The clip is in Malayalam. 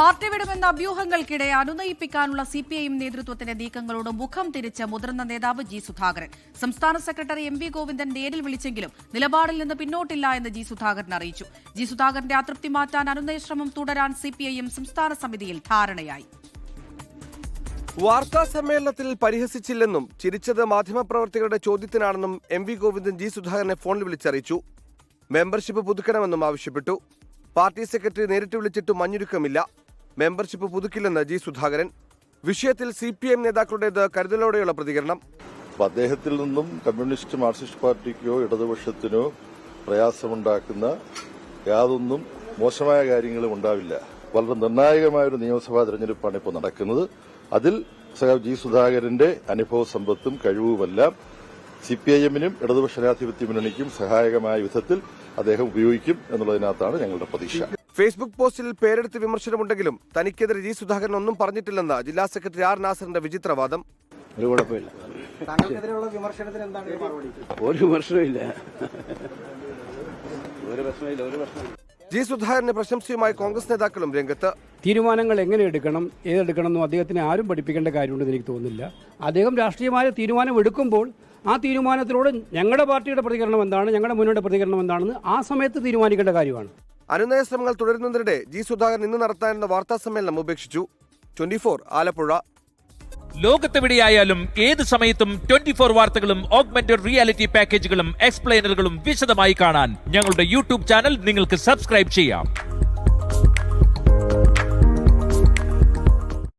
പാർട്ടി വിടുമെന്ന അഭ്യൂഹങ്ങൾക്കിടെ അനുനയിപ്പിക്കാനുള്ള സിപിഐഎം നേതൃത്വത്തിന്റെ നീക്കങ്ങളോട് മുഖം തിരിച്ച് മുതിർന്ന നേതാവ് ജി സുധാകരൻ. സംസ്ഥാന സെക്രട്ടറി എം വി ഗോവിന്ദൻ നേരിൽ വിളിച്ചെങ്കിലും നിലപാടിൽ നിന്ന് പിന്നോട്ടില്ല എന്ന് ജി സുധാകരൻ അറിയിച്ചു. ജി സുധാകരന്റെ അതൃപ്തി മാറ്റാൻ അനുനയ ശ്രമം തുടരാൻ സിപിഐഎം സംസ്ഥാന സമിതിയിൽ ധാരണയായി. വാർത്താ സമ്മേളനത്തിൽ പരിഹസിച്ചില്ലെന്നും ചിരിച്ചത് മാധ്യമപ്രവർത്തകരുടെ ചോദ്യത്തിനാണെന്നും എം വി ഗോവിന്ദൻ ജി സുധാകരനെ ഫോണിൽ വിളിച്ചറിയിച്ചു. മെമ്പർഷിപ്പ് പുതുക്കണമെന്നും ആവശ്യപ്പെട്ടു. പാർട്ടി സെക്രട്ടറി നേരിട്ട് വിളിച്ചിട്ടും മഞ്ഞുരുക്കമില്ല. മെമ്പർഷിപ്പ് പുതുക്കില്ലെന്ന് ജി സുധാകരൻ. വിഷയത്തിൽ സിപിഎം നേതാക്കളുടേത് കരുതലോടെയുള്ള പ്രതികരണം. അദ്ദേഹത്തിൽ നിന്നും കമ്മ്യൂണിസ്റ്റ് മാർക്സിസ്റ്റ് പാർട്ടിക്കോ ഇടതുപക്ഷത്തിനോ പ്രയാസമുണ്ടാക്കുന്ന യാതൊന്നും മോശമായ കാര്യങ്ങളും ഉണ്ടാവില്ല. വളരെ നിർണായകമായ ഒരു നിയമസഭാ തെരഞ്ഞെടുപ്പാണ് ഇപ്പോൾ നടക്കുന്നത്. അതിൽ ജി സുധാകരന്റെ അനുഭവ സമ്പത്തും കഴിവുമെല്ലാം സിപിഐഎമ്മിനും ഇടതുപക്ഷ ജനാധിപത്യ മുന്നണിക്കും സഹായകമായ വിധത്തിൽ അദ്ദേഹം ഉപയോഗിക്കും എന്നുള്ളതിനകത്താണ് ഞങ്ങളുടെ പ്രതീക്ഷ. ഫേസ്ബുക്ക് പോസ്റ്റിൽ പേരെടുത്ത് വിമർശനമുണ്ടെങ്കിലും തനിക്കെതിരെ ജി സുധാകരൻ ഒന്നും പറഞ്ഞിട്ടില്ലെന്ന് ജില്ലാ സെക്രട്ടറി ആർ നാസറിന്റെ വിചിത്രവാദം. ഒരു കുഴപ്പമില്ല, ഒരു വിമർശനമില്ല. ജി സുധാകരന് പ്രശംസയുമായി കോൺഗ്രസ് നേതാക്കളും രംഗത്ത്. തീരുമാനങ്ങൾ എങ്ങനെ എടുക്കണം, ഏതെടുക്കണമെന്നും അദ്ദേഹത്തിന് ആരും പഠിപ്പിക്കേണ്ട കാര്യമുണ്ടെന്ന് എനിക്ക് തോന്നുന്നില്ല. അദ്ദേഹം രാഷ്ട്രീയമായ തീരുമാനം എടുക്കുമ്പോൾ ആ തീരുമാനത്തിനോട് ഞങ്ങളുടെ പാർട്ടിയുടെ പ്രതികരണം എന്താണ്, ഞങ്ങളുടെ മുന്നണിയുടെ പ്രതികരണം എന്താണെന്ന് ആ സമയത്ത് തീരുമാനിക്കേണ്ട കാര്യമാണ്. അനുനയ ശ്രമങ്ങൾ തുടരുന്നതിനിടെ ജി സുധാകരൻ ഇന്ന് നടത്താനിരുന്ന വാർത്താ സമ്മേളനം ഉപേക്ഷിച്ചു. 24 ആലപ്പുഴ. ലോകത്തെവിടെയായാലും ഏത് സമയത്തും 24 വാർത്തകളും ഓഗ്മെന്റഡ് റിയാലിറ്റി പാക്കേജുകളും എക്സ്പ്ലെയിനറുകളും വിശദമായി കാണാൻ ഞങ്ങളുടെ യൂട്യൂബ് ചാനൽ നിങ്ങൾക്ക് സബ്സ്ക്രൈബ് ചെയ്യാം.